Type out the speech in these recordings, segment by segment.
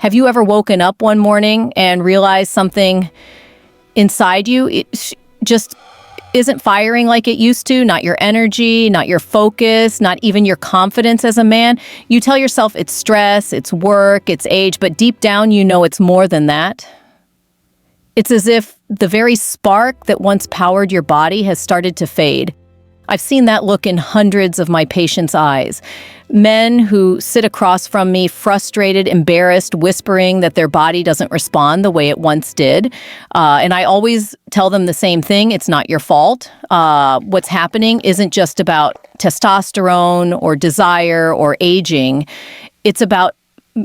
Have you ever woken up one morning and realized something inside you just isn't firing like it used to? Not your energy, not your focus, not even your confidence as a man. You tell yourself it's stress, it's work, it's age, but deep down you know it's more than that. It's as if the very spark that once powered your body has started to fade. I've seen that look in hundreds of my patients' eyes. Men who sit across from me, frustrated, embarrassed, whispering that their body doesn't respond the way it once did. And I always tell them the same thing: it's not your fault. What's happening isn't just about testosterone or desire or aging. It's about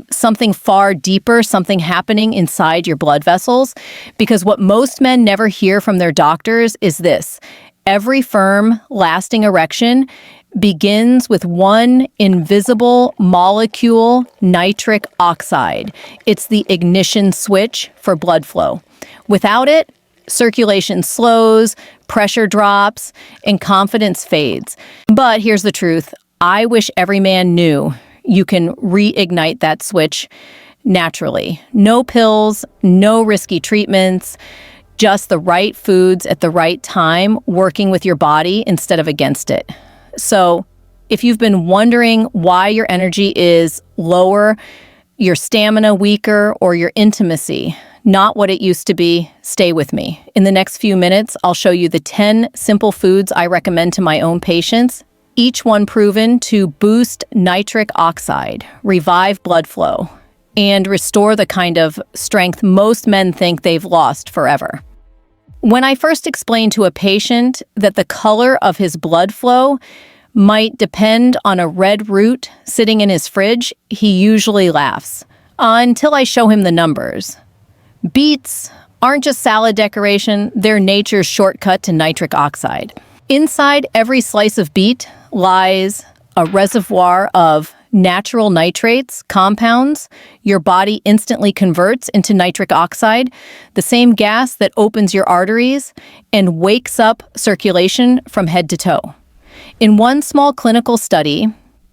something far deeper, something happening inside your blood vessels. Because what most men never hear from their doctors is this: every firm, lasting erection begins with one invisible molecule, nitric oxide. It's the ignition switch for blood flow. Without it, circulation slows, pressure drops, and confidence fades. But here's the truth. I wish every man knew you can reignite that switch naturally. No pills, no risky treatments, just the right foods at the right time, working with your body instead of against it. So if you've been wondering why your energy is lower, your stamina weaker, or your intimacy not what it used to be, stay with me. In the next few minutes, I'll show you the 10 simple foods I recommend to my own patients, each one proven to boost nitric oxide, revive blood flow, and restore the kind of strength most men think they've lost forever. When I first explain to a patient that the color of his blood flow might depend on a red root sitting in his fridge, he usually laughs, until I show him the numbers. Beets aren't just salad decoration, they're nature's shortcut to nitric oxide. Inside every slice of beet lies a reservoir of natural nitrates, compounds, your body instantly converts into nitric oxide, the same gas that opens your arteries and wakes up circulation from head to toe. In one small clinical study,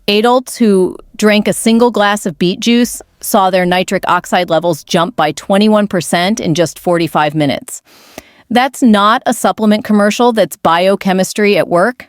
adults who drank a single glass of beet juice saw their nitric oxide levels jump by 21% in just 45 minutes. That's not a supplement commercial, that's biochemistry at work.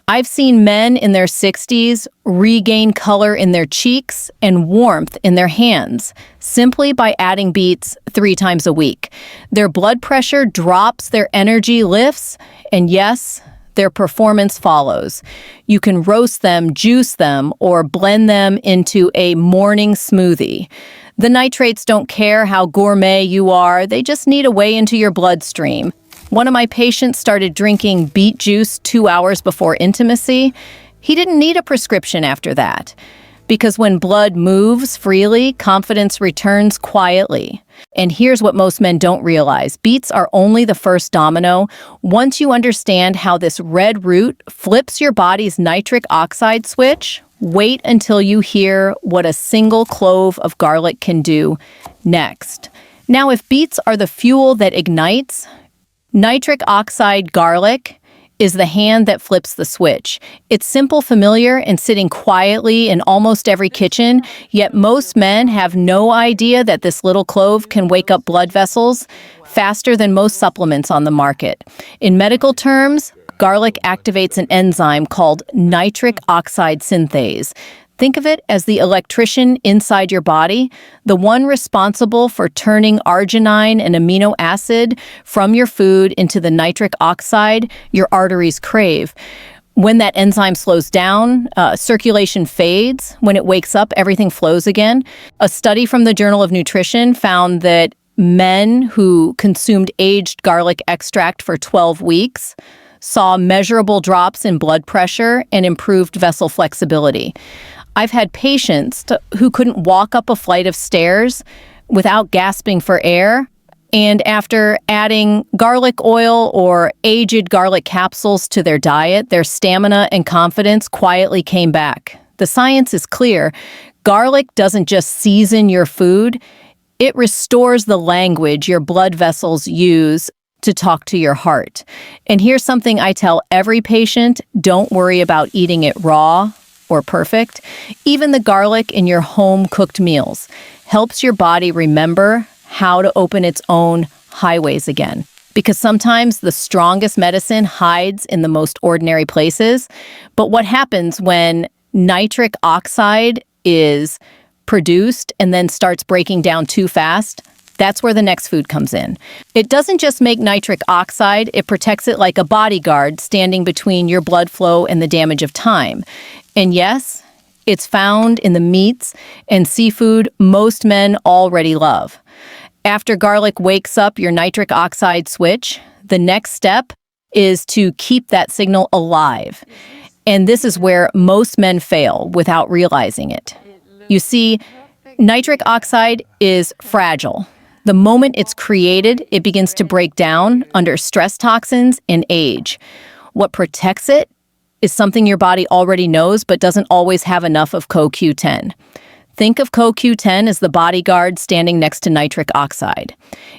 I've seen men in their 60s regain color in their cheeks and warmth in their hands simply by adding beets 3 times a week. Their blood pressure drops, their energy lifts, and yes, their performance follows. You can roast them, juice them, or blend them into a morning smoothie. The nitrates don't care how gourmet you are, they just need a way into your bloodstream. One of my patients started drinking beet juice 2 hours before intimacy. He didn't need a prescription after that, because when blood moves freely, confidence returns quietly. And here's what most men don't realize. Beets are only the first domino. Once you understand how this red root flips your body's nitric oxide switch, wait until you hear what a single clove of garlic can do next. Now, if beets are the fuel that ignites, nitric oxide garlic is the hand that flips the switch. It's simple, familiar, and sitting quietly in almost every kitchen, yet most men have no idea that this little clove can wake up blood vessels faster than most supplements on the market. In medical terms, garlic activates an enzyme called nitric oxide synthase. Think of it as the electrician inside your body, the one responsible for turning arginine and amino acid from your food into the nitric oxide your arteries crave. When that enzyme slows down, circulation fades. When it wakes up, everything flows again. A study from the Journal of Nutrition found that men who consumed aged garlic extract for 12 weeks saw measurable drops in blood pressure and improved vessel flexibility. I've had patients who couldn't walk up a flight of stairs without gasping for air, and after adding garlic oil or aged garlic capsules to their diet, their stamina and confidence quietly came back. The science is clear. Garlic doesn't just season your food, it restores the language your blood vessels use to talk to your heart. And here's something I tell every patient: don't worry about eating it raw or perfect. Even the garlic in your home-cooked meals helps your body remember how to open its own highways again. Because sometimes the strongest medicine hides in the most ordinary places. But what happens when nitric oxide is produced and then starts breaking down too fast? That's where the next food comes in. It doesn't just make nitric oxide, it protects it like a bodyguard standing between your blood flow and the damage of time. And yes, it's found in the meats and seafood most men already love. After garlic wakes up your nitric oxide switch, the next step is to keep that signal alive. And this is where most men fail without realizing it. You see, nitric oxide is fragile. The moment it's created, it begins to break down under stress toxins and age. What protects it is something your body already knows but doesn't always have enough of CoQ10. Think of CoQ10 as the bodyguard standing next to nitric oxide.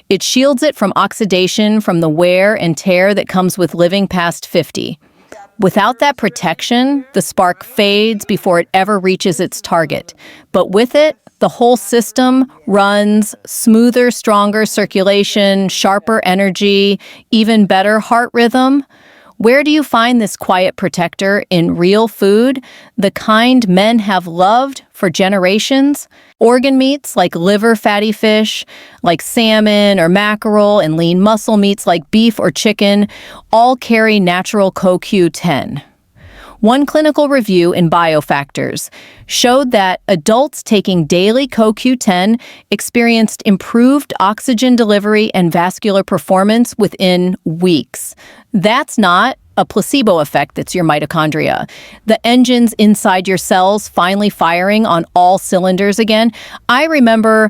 It shields it from oxidation from the wear and tear that comes with living past 50. Without that protection, the spark fades before it ever reaches its target. But with it, the whole system runs smoother, stronger circulation, sharper energy, even better heart rhythm. Where do you find this quiet protector? In real food, the kind men have loved for generations. Organ meats like liver fatty fish, like salmon or mackerel, and lean muscle meats like beef or chicken all carry natural CoQ10. One clinical review in Biofactors showed that adults taking daily CoQ10 experienced improved oxygen delivery and vascular performance within weeks. That's not a placebo effect that's your mitochondria. The engines inside your cells finally firing on all cylinders again. I remember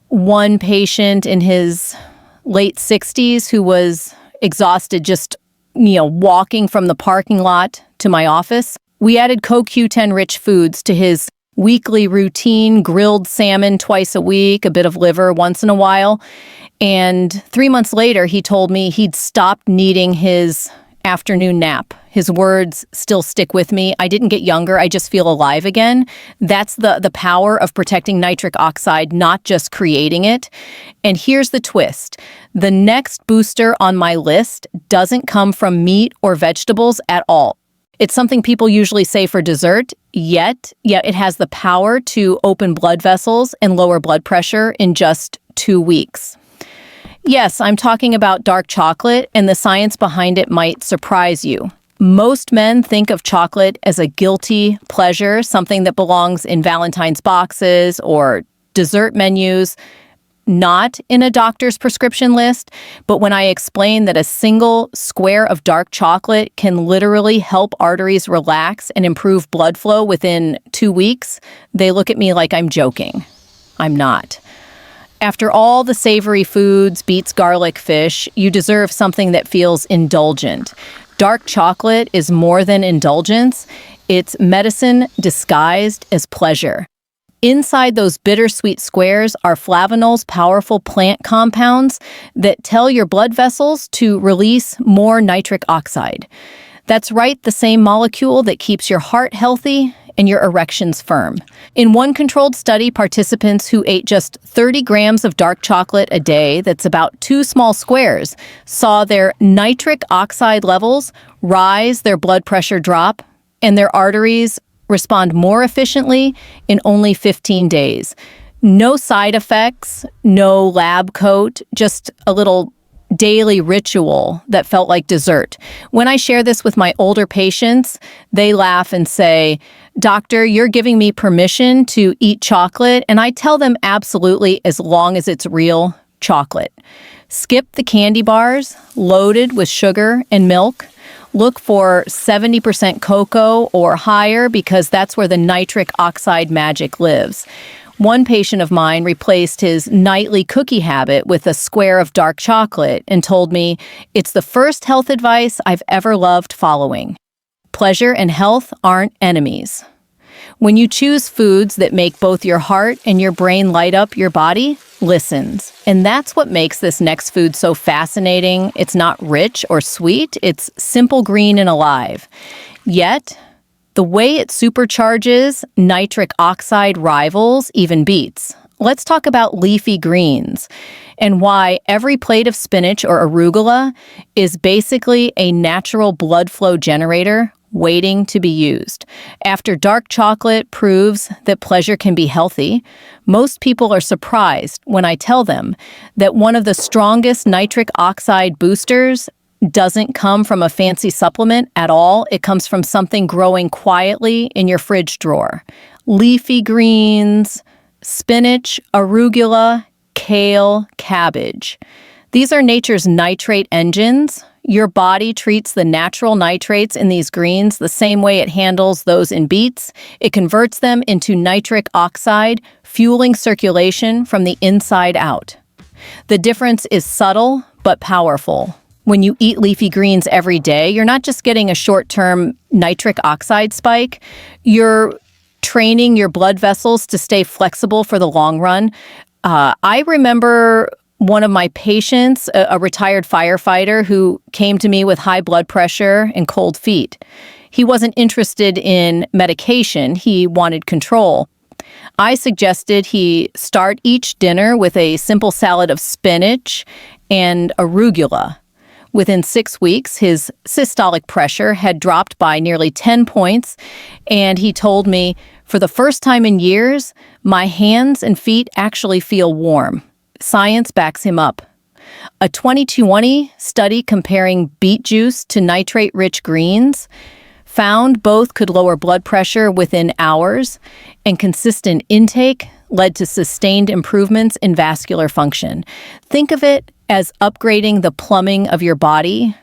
one patient in his late 60s who was exhausted just walking from the parking lot to my office. We added CoQ10-rich foods to his weekly routine, grilled salmon twice a week, a bit of liver once in a while. And 3 months later, he told me he'd stopped needing his afternoon nap. His words still stick with me. I didn't get younger. I just feel alive again. That's the power of protecting nitric oxide, not just creating it. And here's the twist. The next booster on my list doesn't come from meat or vegetables at all. It's something people usually say for dessert, yet it has the power to open blood vessels and lower blood pressure in just 2 weeks. Yes, I'm talking about dark chocolate, and the science behind it might surprise you. Most men think of chocolate as a guilty pleasure, something that belongs in Valentine's boxes or dessert menus, not in a doctor's prescription list. But when I explain that a single square of dark chocolate can literally help arteries relax and improve blood flow within 2 weeks, they look at me like I'm joking. I'm not. After all the savory foods, beets, garlic, fish, you deserve something that feels indulgent. Dark chocolate is more than indulgence. It's medicine disguised as pleasure. Inside those bittersweet squares are flavanols, powerful plant compounds that tell your blood vessels to release more nitric oxide. That's right, the same molecule that keeps your heart healthy and your erections firm. In one controlled study, participants who ate just 30 grams of dark chocolate a day, that's about 2 small squares, saw their nitric oxide levels rise, their blood pressure drop, and their arteries respond more efficiently in only 15 days. No side effects, no lab coat, just a little daily ritual that felt like dessert. When I share this with my older patients, they laugh and say, "Doctor, you're giving me permission to eat chocolate." And I tell them absolutely, as long as it's real chocolate. Skip the candy bars loaded with sugar and milk. Look for 70% cocoa or higher because that's where the nitric oxide magic lives. One patient of mine replaced his nightly cookie habit with a square of dark chocolate and told me, "It's the first health advice I've ever loved following. Pleasure and health aren't enemies." When you choose foods that make both your heart and your brain light up, your body listens. And that's what makes this next food so fascinating. It's not rich or sweet. It's simple, green, and alive. Yet, the way it supercharges nitric oxide rivals even beats. Let's talk about leafy greens and why every plate of spinach or arugula is basically a natural blood flow generator waiting to be used. After dark chocolate proves that pleasure can be healthy, most people are surprised when I tell them that one of the strongest nitric oxide boosters doesn't come from a fancy supplement at all. It comes from something growing quietly in your fridge drawer. Leafy greens, spinach, arugula, kale, cabbage. These are nature's nitrate engines. Your body treats the natural nitrates in these greens the same way it handles those in beets. It converts them into nitric oxide, fueling circulation from the inside out. The difference is subtle but powerful. When you eat leafy greens every day, you're not just getting a short-term nitric oxide spike, you're training your blood vessels to stay flexible for the long run. I remember one of my patients, a retired firefighter who came to me with high blood pressure and cold feet. He wasn't interested in medication. He wanted control. I suggested he start each dinner with a simple salad of spinach and arugula. Within 6 weeks, his systolic pressure had dropped by nearly 10 points, and he told me, for the first time in years, my hands and feet actually feel warm. Science backs him up. A 2020 study comparing beet juice to nitrate-rich greens found both could lower blood pressure within hours, and consistent intake led to sustained improvements in vascular function. Think of it as upgrading the plumbing of your body,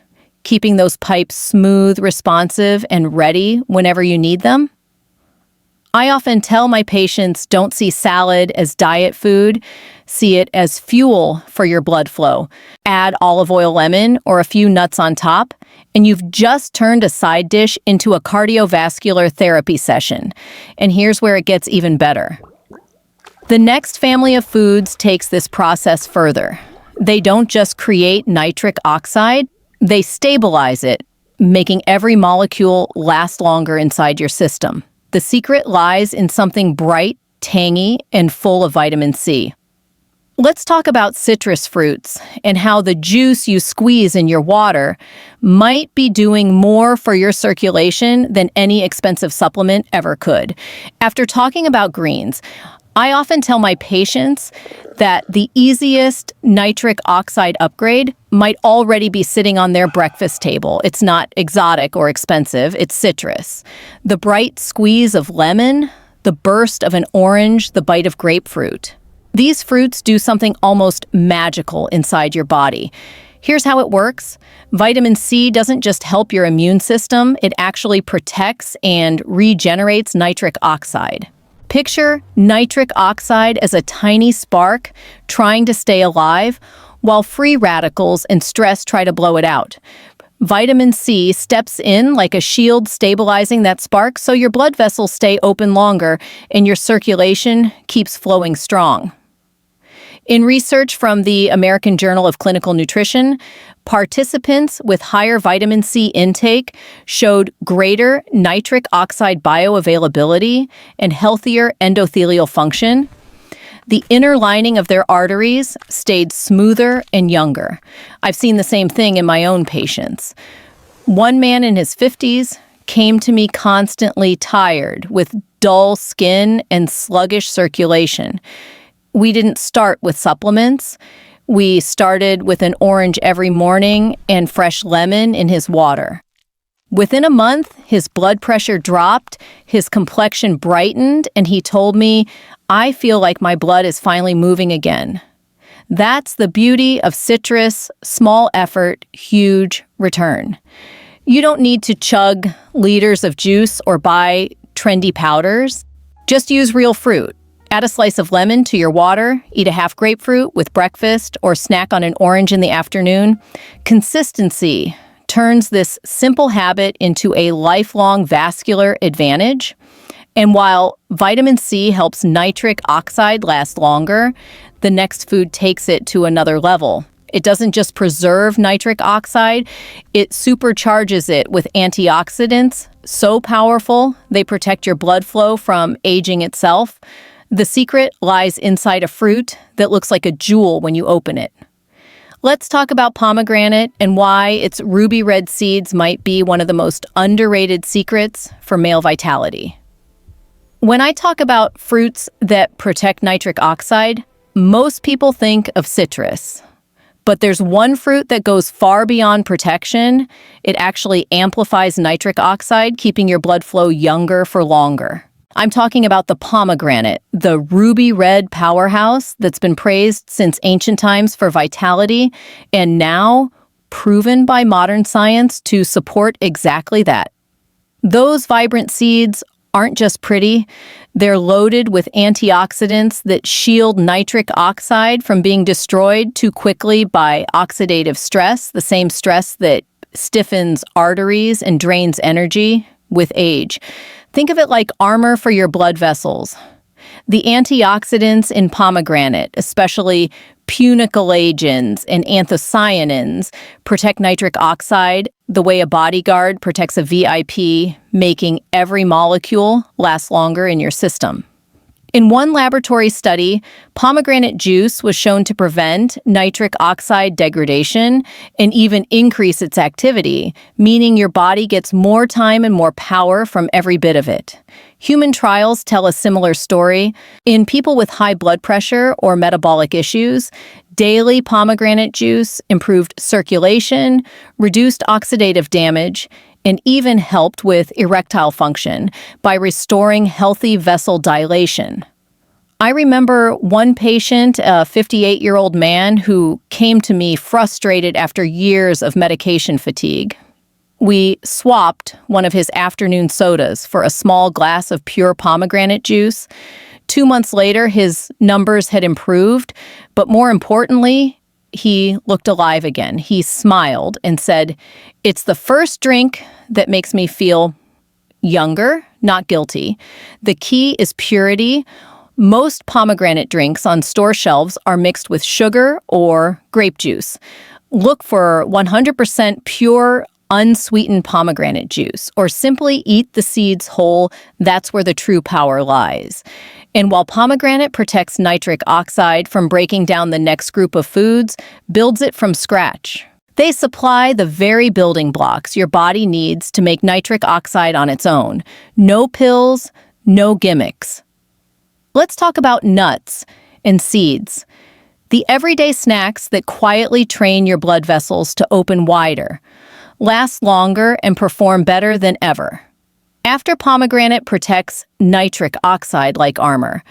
keeping those pipes smooth, responsive, and ready whenever you need them. I often tell my patients, don't see salad as diet food, see it as fuel for your blood flow. Add olive oil, lemon, or a few nuts on top, and you've just turned a side dish into a cardiovascular therapy session. And here's where it gets even better. The next family of foods takes this process further. They don't just create nitric oxide, they stabilize it, making every molecule last longer inside your system. The secret lies in something bright, tangy, and full of vitamin C. Let's talk about citrus fruits and how the juice you squeeze in your water might be doing more for your circulation than any expensive supplement ever could. After talking about greens, I often tell my patients that the easiest nitric oxide upgrade might already be sitting on their breakfast table. It's not exotic or expensive, it's citrus. The bright squeeze of lemon, the burst of an orange, the bite of grapefruit. These fruits do something almost magical inside your body. Here's how it works. Vitamin C doesn't just help your immune system, it actually protects and regenerates nitric oxide. Picture nitric oxide as a tiny spark trying to stay alive, while free radicals and stress try to blow it out. Vitamin C steps in like a shield stabilizing that spark so your blood vessels stay open longer and your circulation keeps flowing strong. In research from the American Journal of Clinical Nutrition, participants with higher vitamin C intake showed greater nitric oxide bioavailability and healthier endothelial function. The inner lining of their arteries stayed smoother and younger. I've seen the same thing in my own patients. One man in his 50s came to me constantly tired, with dull skin and sluggish circulation. We didn't start with supplements. We started with an orange every morning and fresh lemon in his water. Within a month, his blood pressure dropped, his complexion brightened, and he told me, I feel like my blood is finally moving again. That's the beauty of citrus, small effort, huge return. You don't need to chug liters of juice or buy trendy powders. Just use real fruit. Add a slice of lemon to your water, eat a half grapefruit with breakfast, or snack on an orange in the afternoon. Consistency turns this simple habit into a lifelong vascular advantage. And while vitamin C helps nitric oxide last longer, the next food takes it to another level. It doesn't just preserve nitric oxide, it supercharges it with antioxidants so powerful they protect your blood flow from aging itself. The secret lies inside a fruit that looks like a jewel when you open it. Let's talk about pomegranate and why its ruby red seeds might be one of the most underrated secrets for male vitality. When I talk about fruits that protect nitric oxide, most people think of citrus. But there's one fruit that goes far beyond protection. It actually amplifies nitric oxide, keeping your blood flow younger for longer. I'm talking about the pomegranate, the ruby red powerhouse that's been praised since ancient times for vitality and now proven by modern science to support exactly that. Those vibrant seeds aren't just pretty, they're loaded with antioxidants that shield nitric oxide from being destroyed too quickly by oxidative stress, the same stress that stiffens arteries and drains energy with age. Think of it like armor for your blood vessels. The antioxidants in pomegranate, especially punicolagens and anthocyanins, protect nitric oxide the way a bodyguard protects a VIP, making every molecule last longer in your system. In one laboratory study, pomegranate juice was shown to prevent nitric oxide degradation and even increase its activity, meaning your body gets more time and more power from every bit of it. Human trials tell a similar story. In people with high blood pressure or metabolic issues, daily pomegranate juice improved circulation, reduced oxidative damage, and even helped with erectile function by restoring healthy vessel dilation. I remember one patient, a 58-year-old man, who came to me frustrated after years of medication fatigue. We swapped one of his afternoon sodas for a small glass of pure pomegranate juice. 2 months later, his numbers had improved, but more importantly, he looked alive again. He smiled and said, "It's the first drink that makes me feel younger, not guilty. The key is purity. Most pomegranate drinks on store shelves are mixed with sugar or grape juice. Look for 100% pure, unsweetened pomegranate juice, or simply eat the seeds whole. That's where the true power lies." And while pomegranate protects nitric oxide from breaking down the next group of foods, builds it from scratch. They supply the very building blocks your body needs to make nitric oxide on its own. No pills, no gimmicks. Let's talk about nuts and seeds. The everyday snacks that quietly train your blood vessels to open wider, last longer, and perform better than ever. After pomegranate protects nitric oxide like armor,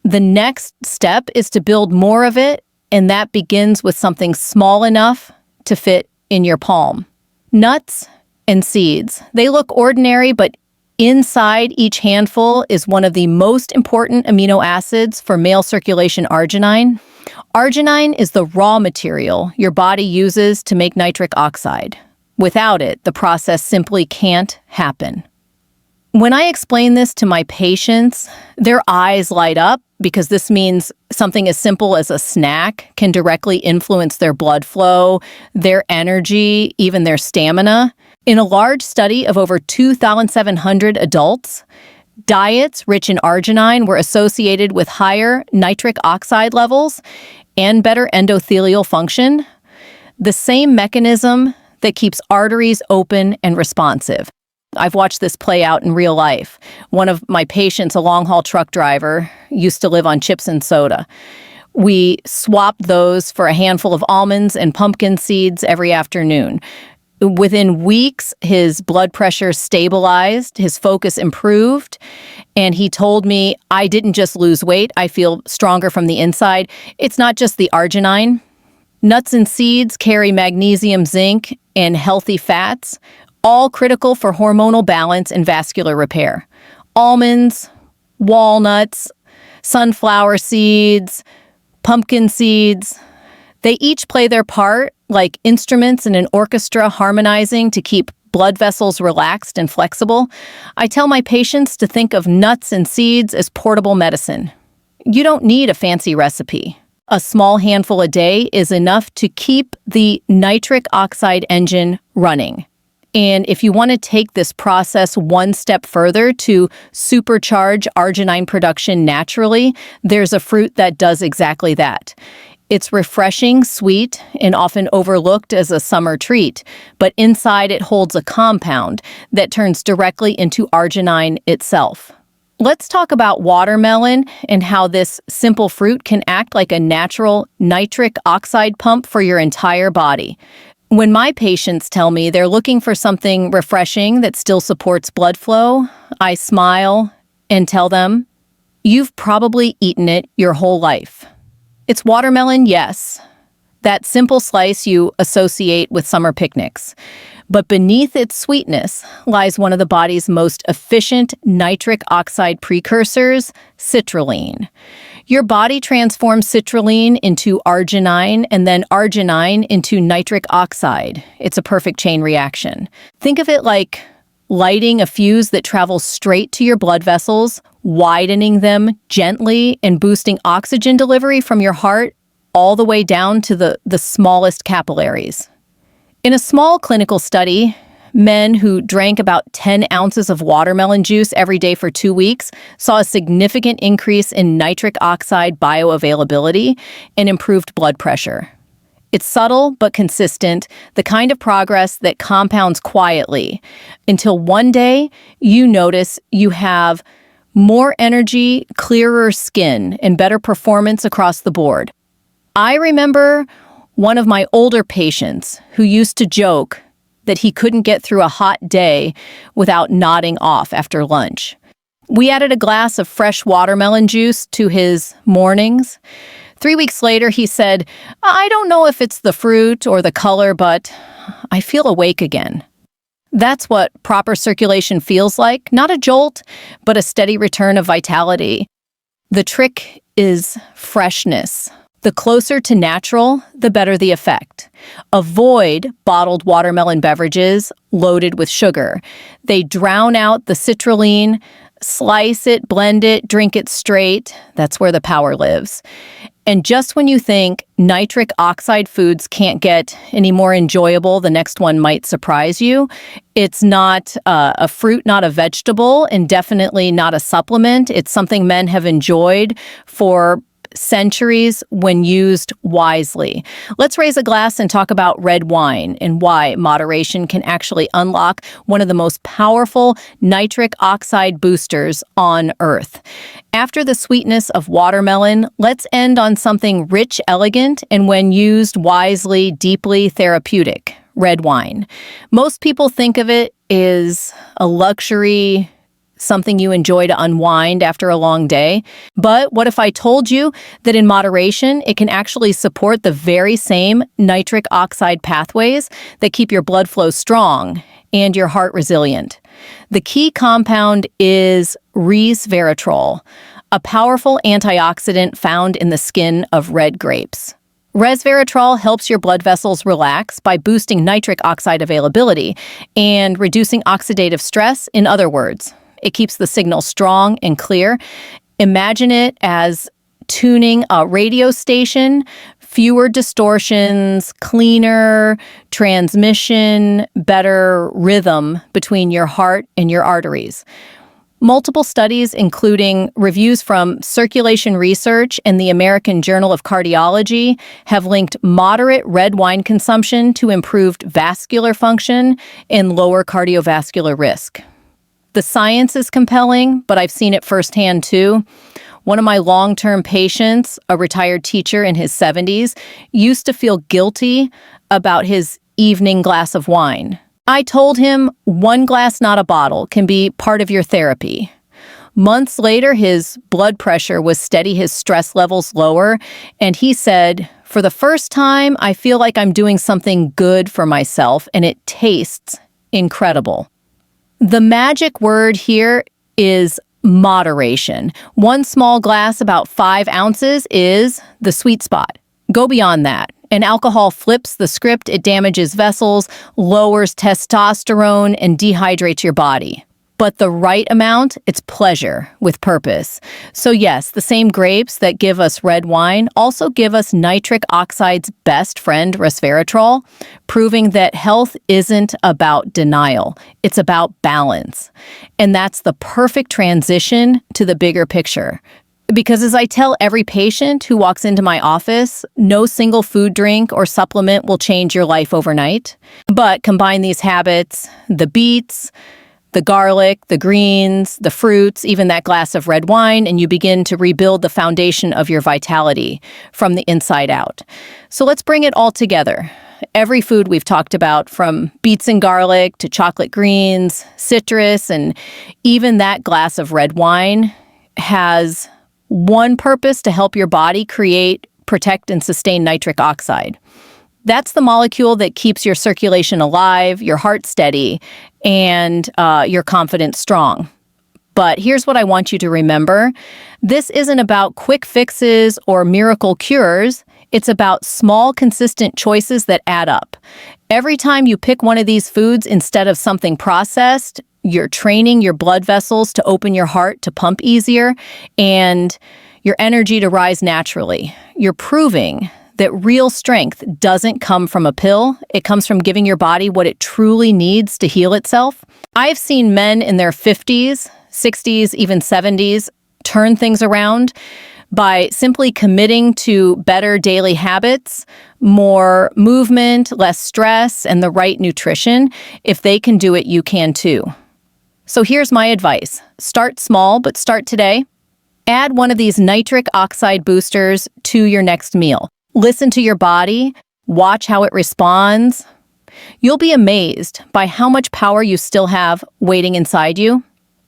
the next step is to build more of it, and that begins with something small enough to fit in your palm. Nuts and seeds. They look ordinary, but inside each handful is one of the most important amino acids for male circulation, arginine. Arginine is the raw material your body uses to make nitric oxide. Without it, the process simply can't happen. When I explain this to my patients, their eyes light up because this means something as simple as a snack can directly influence their blood flow, their energy, even their stamina. In a large study of over 2,700 adults, diets rich in arginine were associated with higher nitric oxide levels and better endothelial function, the same mechanism that keeps arteries open and responsive. I've watched this play out in real life. One of my patients, a long-haul truck driver, used to live on chips and soda. We swapped those for a handful of almonds and pumpkin seeds every afternoon. Within weeks, his blood pressure stabilized, his focus improved, and he told me, "I didn't just lose weight, I feel stronger from the inside." It's not just the arginine. Nuts and seeds carry magnesium, zinc, and healthy fats, all critical for hormonal balance and vascular repair. Almonds, walnuts, sunflower seeds, pumpkin seeds, they each play their part like instruments in an orchestra harmonizing to keep blood vessels relaxed and flexible. I tell my patients to think of nuts and seeds as portable medicine. You don't need a fancy recipe. A small handful a day is enough to keep the nitric oxide engine running. And if you want to take this process one step further to supercharge arginine production naturally, there's a fruit that does exactly that. It's refreshing, sweet, and often overlooked as a summer treat, but inside it holds a compound that turns directly into arginine itself. Let's talk about watermelon and how this simple fruit can act like a natural nitric oxide pump for your entire body. When my patients tell me they're looking for something refreshing that still supports blood flow, I smile and tell them, "You've probably eaten it your whole life." It's watermelon, yes. That simple slice you associate with summer picnics. But beneath its sweetness lies one of the body's most efficient nitric oxide precursors, citrulline. Your body transforms citrulline into arginine and then arginine into nitric oxide. It's a perfect chain reaction. Think of it like lighting a fuse that travels straight to your blood vessels, widening them gently and boosting oxygen delivery from your heart all the way down to the smallest capillaries. In a small clinical study, men who drank about 10 ounces of watermelon juice every day for 2 weeks saw a significant increase in nitric oxide bioavailability and improved blood pressure. It's subtle but consistent, the kind of progress that compounds quietly, until one day you notice you have more energy, clearer skin, and better performance across the board. I remember one of my older patients who used to joke that he couldn't get through a hot day without nodding off after lunch. We added a glass of fresh watermelon juice to his mornings. 3 weeks later, he said, "I don't know if it's the fruit or the color, but I feel awake again." That's what proper circulation feels like, not a jolt, but a steady return of vitality. The trick is freshness. The closer to natural, the better the effect. Avoid bottled watermelon beverages loaded with sugar. They drown out the citrulline. Slice it, blend it, drink it straight. That's where the power lives. And just when you think nitric oxide foods can't get any more enjoyable, the next one might surprise you. It's not a fruit, not a vegetable, and definitely not a supplement. It's something men have enjoyed for centuries when used wisely. Let's raise a glass and talk about red wine and why moderation can actually unlock one of the most powerful nitric oxide boosters on Earth. After the sweetness of watermelon, let's end on something rich, elegant, and when used wisely, deeply therapeutic: red wine. Most people think of it as a luxury, something you enjoy to unwind after a long day. But what if I told you that in moderation, it can actually support the very same nitric oxide pathways that keep your blood flow strong and your heart resilient? The key compound is resveratrol, a powerful antioxidant found in the skin of red grapes. Resveratrol helps your blood vessels relax by boosting nitric oxide availability and reducing oxidative stress. In other words, it keeps the signal strong and clear. Imagine it as tuning a radio station: fewer distortions, cleaner transmission, better rhythm between your heart and your arteries. Multiple studies, including reviews from Circulation Research and the American Journal of Cardiology, have linked moderate red wine consumption to improved vascular function and lower cardiovascular risk. The science is compelling, but I've seen it firsthand too. One of my long-term patients, a retired teacher in his 70s, used to feel guilty about his evening glass of wine. I told him, one glass, not a bottle, can be part of your therapy. Months later, his blood pressure was steady, his stress levels lower, and he said, "For the first time, I feel like I'm doing something good for myself, and it tastes incredible." The magic word here is moderation. One small glass, about 5 ounces, is the sweet spot. Go beyond that. And alcohol flips the script. It damages vessels, lowers testosterone, and dehydrates your body. But the right amount, it's pleasure with purpose. So yes, the same grapes that give us red wine also give us nitric oxide's best friend, resveratrol, proving that health isn't about denial. It's about balance. And that's the perfect transition to the bigger picture. Because as I tell every patient who walks into my office, no single food, drink, or supplement will change your life overnight. But combine these habits, the beets, the garlic, the greens, the fruits, even that glass of red wine, and you begin to rebuild the foundation of your vitality from the inside out. So let's bring it all together. Every food we've talked about, from beets and garlic to chocolate greens, citrus, and even that glass of red wine, has one purpose: to help your body create, protect, and sustain nitric oxide. That's the molecule that keeps your circulation alive, your heart steady, and your confidence strong. But here's what I want you to remember. This isn't about quick fixes or miracle cures. It's about small, consistent choices that add up. Every time you pick one of these foods instead of something processed, you're training your blood vessels to open your heart to pump easier and your energy to rise naturally. You're proving that real strength doesn't come from a pill. It comes from giving your body what it truly needs to heal itself. I've seen men in their 50s, 60s, even 70s turn things around by simply committing to better daily habits, more movement, less stress, and the right nutrition. If they can do it, you can too. So here's my advice. Start small, but start today. Add one of these nitric oxide boosters to your next meal. Listen to your body, watch how it responds. You'll be amazed by how much power you still have waiting inside you.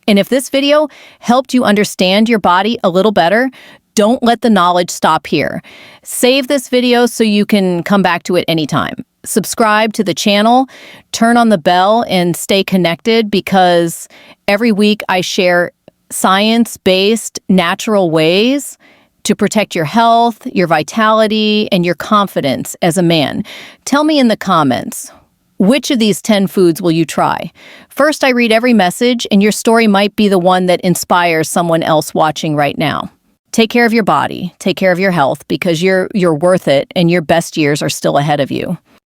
And if this video helped you understand your body a little better, don't let the knowledge stop here. Save this video so you can come back to it anytime. Subscribe to the channel, turn on the bell, and stay connected, because every week I share science-based, natural ways to protect your health, your vitality, and your confidence as a man. Tell me in the comments, which of these 10 foods will you try? First, I read every message, and your story might be the one that inspires someone else watching right now. Take care of your body, take care of your health, because you're worth it, and your best years are still ahead of you.